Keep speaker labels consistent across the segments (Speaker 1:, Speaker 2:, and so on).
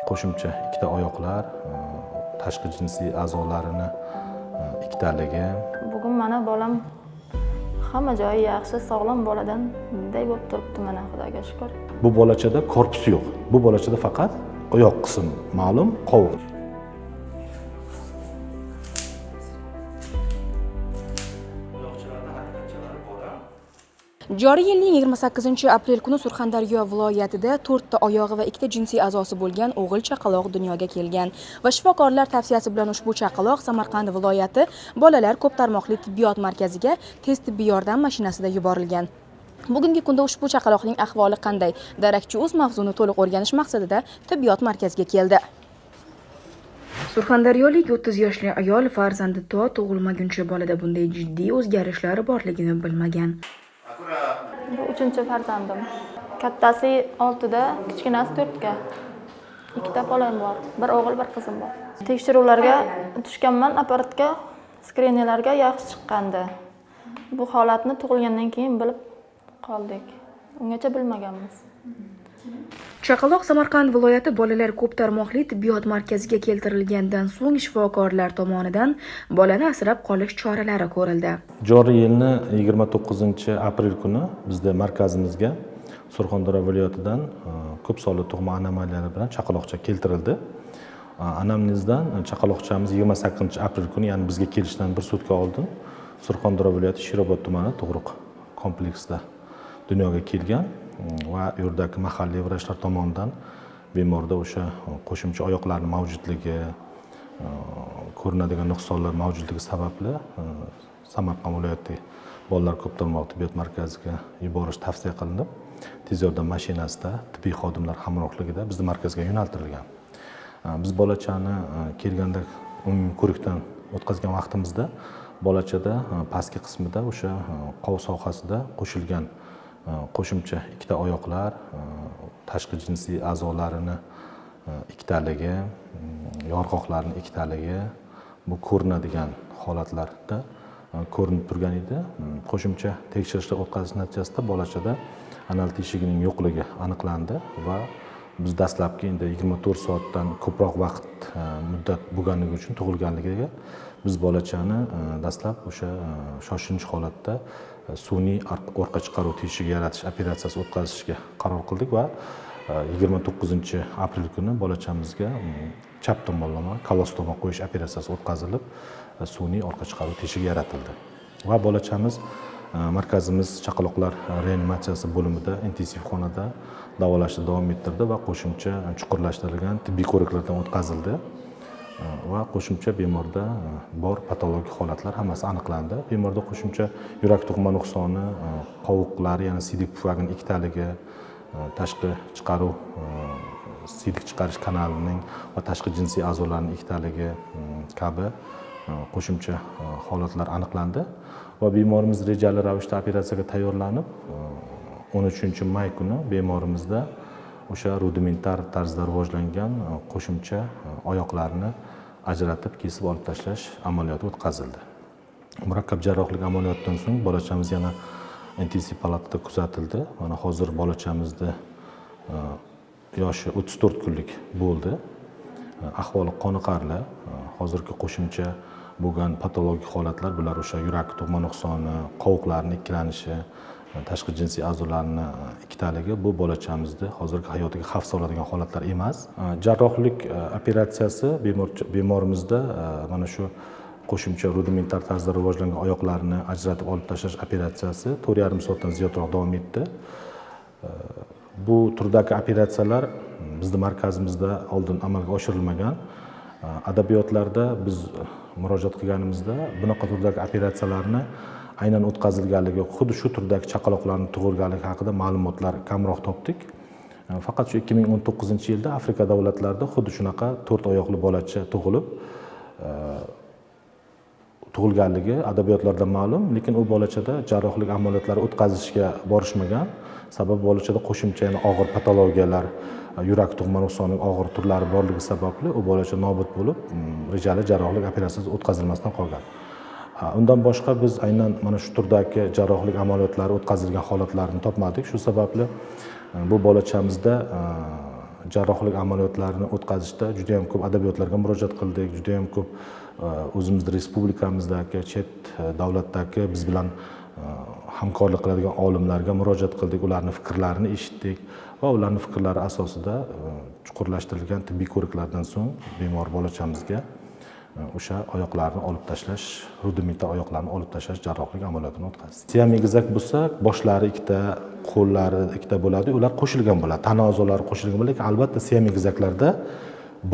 Speaker 1: qo'shimcha ikkita oyoqlar, tashqi jinsiy a'zolarini ikkitaligi.
Speaker 2: Bugun mana bolam hamma joyi yaxshi, sog'lom boladan bunday bo'lib turibdi, mana Xudoga shukr.
Speaker 1: Bu bolachada korpus yo'q. Bu bolachada faqat oyoq qismi ma'lum, qovuq.
Speaker 3: Joriy yilning 28-aprel kuni Surxondaryo viloyatida 4 ta oyog'i va 2 ta jinsiy a'zosi bo'lgan o'g'il chaqaloq dunyoga kelgan va shifokorlar tavsiyasi bilan ushbu chaqaloq Samarqand viloyati bolalar ko'p tarmoqli tibbiyot markaziga tez tibbiy yordam mashinasida yuborilgan. Bugungi kunda ushbu chaqaloqning ahvoli qanday? Darakchi.uz mavzuni to'liq o'rganish maqsadida tibbiyot markaziga keldi. Surxondaryolik 30 yoshli ayol farzandi tug'ilmaguncha bolada bunday jiddiy o'zgarishlar borligini bilmagan.
Speaker 2: Bu 3-farzandim. Kattasi 6 da, kichkinasi 4 ga. 2 ta bolam bor. Bir o'g'il, bir qizim bor. Tekshiruvlarga tushganman, apparatga, skrininglarga yaxshi chiqqandi. Bu holatni tug'ilgandan keyin bilib qoldik. Ungacha bilmaganmiz.
Speaker 3: Chaqaloq Samarqand viloyati bolalar ko'p tarmoqli tibbiyot markaziga keltirilgandan so'ng shifokorlar tomonidan bolani asrab qolish choralari ko'rildi.
Speaker 1: Joriy yilni 29-aprel kuni bizda markazimizga Surxondaryo viloyatidan ko'p sonli tug'ma anomaliyalari bilan chaqaloqcha keltirildi. Anamnezdan chaqaloqchamiz 28-aprel kuni, ya'ni bizga kelishidan bir sutka oldin Surxondaryo viloyati Shirobod tumani tug'ruq kompleksida dunyoga kelgan va yerdagi mahalliy vrachlar tomonidan bemorda o'sha qo'shimcha oyoqlarning mavjudligi, ko'rinadigan nuqsonlar mavjudligi sababli Samarqand viloyati bolalar ko'p tarmoqli tibbiyot markaziga yuborish tavsiya qilindi. Tez yordam mashinasida tibbiy xodimlar hamrohligida bizning markazga yo'naltirilgan. Biz bolachani kelganda umumiy ko'rikdan o'tkazgan vaqtimizda bolachada pastki qismida o'sha qovoq sohasida qo'shilgan qo'shimcha ikkita oyoqlar, tashqi jinsiy a'zolarini ikkitaligi, yorg'oqlarning ikkitaligi bu ko'rinadigan holatlarda ko'rinib turgan edi. Qo'shimcha tekshirishlar o'tkazish natijasida bolachada anal teshigining yo'qligi aniqlandi va biz dastlabki endi 24 soatdan ko'proq vaqt muddat bo'lganligi uchun tug'ilganligiga biz bolachani dastlab o'sha shoshilinch holatda sun'iy orqa chiqaruv teshigi yaratish operatsiyasi o'tkazishga qaror qildik va 29-aprel kuni bolachamizga chap tomonlama kolostoma qo'yish operatsiyasi o'tkazilib sun'iy orqa chiqaruv teshigi yaratildi va bolachamiz markazimiz chaqaloqlar reanimatsiyasi bo'limida intensiv xonada davolashni davom ettirdi va qo'shimcha chuqurlashtirilgan tibbiy ko'riklardan o'tkazildi va qo'shimcha bemorda bor patologik holatlar hammasi aniqlandi. Bemorda qo'shimcha yurak tug'ma nuqsoni, qovuqlar, ya'ni siydik pufagini ikkitaligi, tashqi chiqaruv siydik chiqarish kanalining va tashqi jinsiy a'zolarning ikkitaligi kabi qo'shimcha holatlar aniqlandi va bemorimiz rejali ravishda operatsiyaga tayyorlanib 13-may kuni bemorimizda o'sha rudimentar tarzda rivojlangan qo'shimcha oyoqlarni ajratib kesib olib tashlash amaliyoti o'tkazildi. Murakkab jarrohlik amaliyotidan so'ng bolachamiz yana intensiv palatada kuzatildi. Mana hozir bolachamizni yoshi 34 kunlik bo'ldi. Ahvoli qoniqarli. Hozirgi qo'shimcha bo'lgan patologik holatlar bular o'sha yurak tug'ma nuqsoni, qovuqlarning ikkilanishi, tashqi jinsiy a'zolarni ikkitaligi bu bolachamizni hozirgi hayotiga xavf soladigan holatlar emas. Jarrohlik operatsiyasi bemorimizda mana shu qo'shimcha rudimentar tarzda rivojlangan oyoqlarni ajratib olib tashlash operatsiyasi 4,5 soatdan ziyodroq davom etdi. Bu turdagi operatsiyalar bizning markazimizda oldin amalga oshirilmagan. Adabiyotlarda biz murojaat qilganimizda bunaqa turdagi operatsiyalarni aynan o'tkazilganligi, xuddi shu turdagi chaqaloqlarning tug'ilganligi haqida ma'lumotlar kamroq topdik. Faqat shu 2019-yilda Afrika davlatlarida xuddi shunaqa 4 oyoqli bolacha tug'ilganligi adabiyotlarda ma'lum, lekin u bolachada jarrohlik amaliyotlari o'tkazishga borishmagan. Sababi bolachada qo'shimcha yana og'ir patologiyalar, yurak tug'ma nuqsonining og'ir turlari borligi sababli u bolacha nobud bo'lib, rejali jarrohlik operatsiyasi o'tkazilmasdan qolgan. Undan boshqa biz aynan mana shu turdagi jarrohlik amaliyotlari o'tkazilgan holatlarni topmadik. Shu sababli bu bolachamizda jarrohlik amaliyotlarini o'tkazishda juda ham ko'p adabiyotlarga murojaat qildik, juda ham ko'p o'zimizni respublikamizdagi, chet davlatdagi biz bilan hamkorlik qiladigan olimlarga murojaat qildik, ularning fikrlarini eshitdik va ularning fikrlari asosida chuqurlashtirilgan tibbiy ko'riklardan so'ng bemor bolachamizga o'sha oyoqlarni olib tashlash, rudimentar oyoqlarni olib tashlash jarrohlik amaliyotini o'tkazdik. Siyam egizak bo'lsa, boshlari ikkita, qo'llari ikkita bo'ladi, ular qo'shilgan bo'ladi. Tana a'zolari qo'shilgan bo'ladi, lekin albatta siyam egizaklarda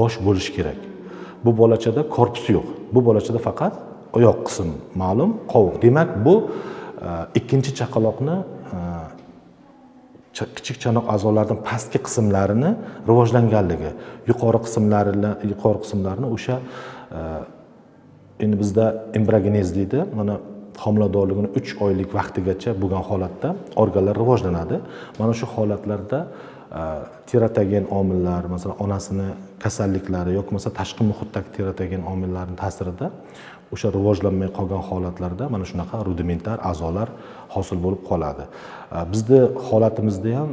Speaker 1: bosh bo'lishi kerak. Bu bolachada korpus yo'q. Bu bolachada faqat oyoq qism ma'lum, qovuq. Demak, bu ikkinchi chaqaloqni kichik chanoq a'zolarining pastki qismlarini rivojlanganligi, yuqori qismlarini o'sha endi bizda embriogenez deydi. Mana homiladorligini 3 oylik vaqtigacha bo'lgan holatda organlar rivojlanadi. Mana shu holatlarda teratogen omillar, masalan, onasini kasalliklari yoki bo'lmasa tashqi muhitdagi teratogen omillarining ta'sirida o'sha rivojlanmay qolgan holatlarda mana shunaqa rudimentar a'zolar hosil bo'lib qoladi. Bizda holatimizda ham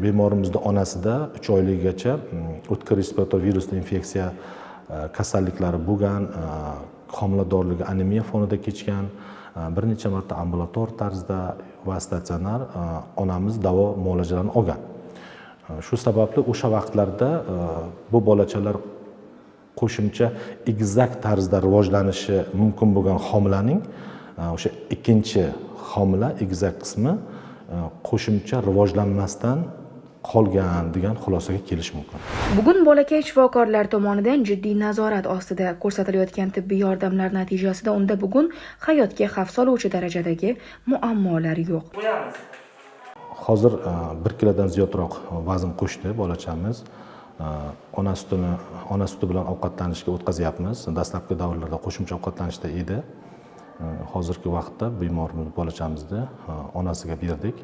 Speaker 1: bemorimizning onasida 3 oyligigacha o'tkir respirator virusli infeksiya kasalliklari bo'lgan, homiladorligi anemiya fonida kechgan, bir necha marta ambulator tarzda va statsionar onamiz davo muolajalarini olgan. Shu sababli o'sha vaqtlarda bu bolachalar qo'shimcha egizak tarzda rivojlanishi mumkin bo'lgan homilaning o'sha ikkinchi homila egizak qismi qo'shimcha rivojlanmasdan qolgan degan xulosaga kelish mumkin.
Speaker 3: Bugun bolakay shifokorlar tomonidan jiddiy nazorat ostida ko'rsatilayotgan tibbiy yordamlar natijasida unda bugun hayotga xavf soluvchi darajadagi muammolar yo'q.
Speaker 1: Hozir 1 kilodan ziyodroq vazn qo'shdi bolachamiz. Ona suti bilan ovqatlanishga o'tkazyapmiz. Dastlabki davrlarda qo'shimcha ovqatlanishda edi. Hozirgi vaqtda bemorimiz bolachamizni onasiga berdik.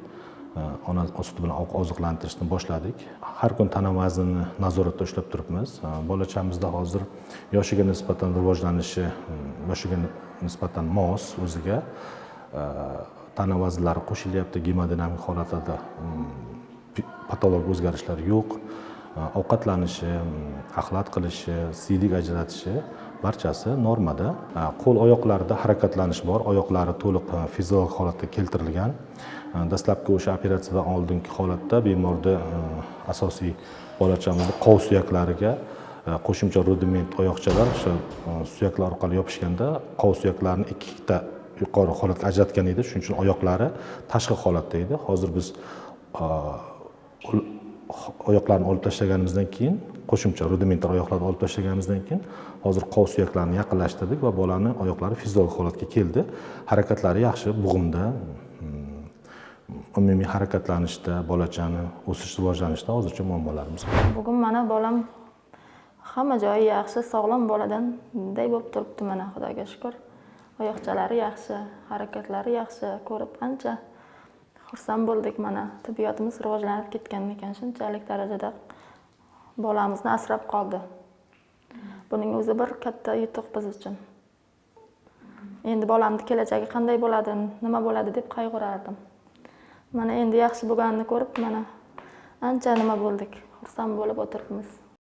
Speaker 1: Ona suti bilan oziqlantirishni boshladik. Har kun tana vaznini nazoratda ushlab turibmiz. Bolachamizda hozir yoshiga nisbatan rivojlanishi, yoshiga nisbatan mos o'ziga tana vaznlari qo'shilyapti, gemodinamik holatlarda patologik o'zgarishlar yo'q. Ovqatlanishi, axlat qilishi, siydik ajratishi barchasi normada. Qo'l oyoqlarida harakatlanish bor, oyoqlari to'liq fiziologik holatga keltirilgan. Dastlabki o'sha operatsiyadan oldingi holatda bemorda asosiy bolachamizning qov suyaklariga qo'shimcha rudiment oyoqchalar o'sha suyaklar orqali yopishganda qov suyaklarini ikkita yuqori holatga ajratgan edi. Shuning uchun oyoqlari tashqi holatda edi. Hozir biz oyoqlarni olib tashlaganimizdan keyin, qo'shimcha rudimentar oyoqlarni olib tashlaganimizdan keyin hozir qov suyaklarini yaqinlashtirdik va bolaning oyoqlari fiziologik holatga keldi. Harakatlari yaxshi, bug'imda, umumiy harakatlanishda, bolachani o'sish rivojlanishida hozircha muammolarimiz bor.
Speaker 2: Bugun mana bolam hamma joyi yaxshi, sog'lom boladanday bo'lib turibdi mana, Xudoga shukr. Oyoqchalari yaxshi, harakatlari yaxshi, ko'rib ancha xursand bo'ldik. Mana tibbiyotimiz rivojlanib ketgan ekan, shunchalik darajada bolamizni asrab qoldi. Buning o'zi bir katta yutuq biz uchun. Endi bolamning kelajagi qanday bo'ladi, nima bo'ladi deb qayg'urardim. Mana endi yaxshi bo'lganini ko'rib, mana ancha nima bo'ldik, xursand bo'lib o'tiribmiz.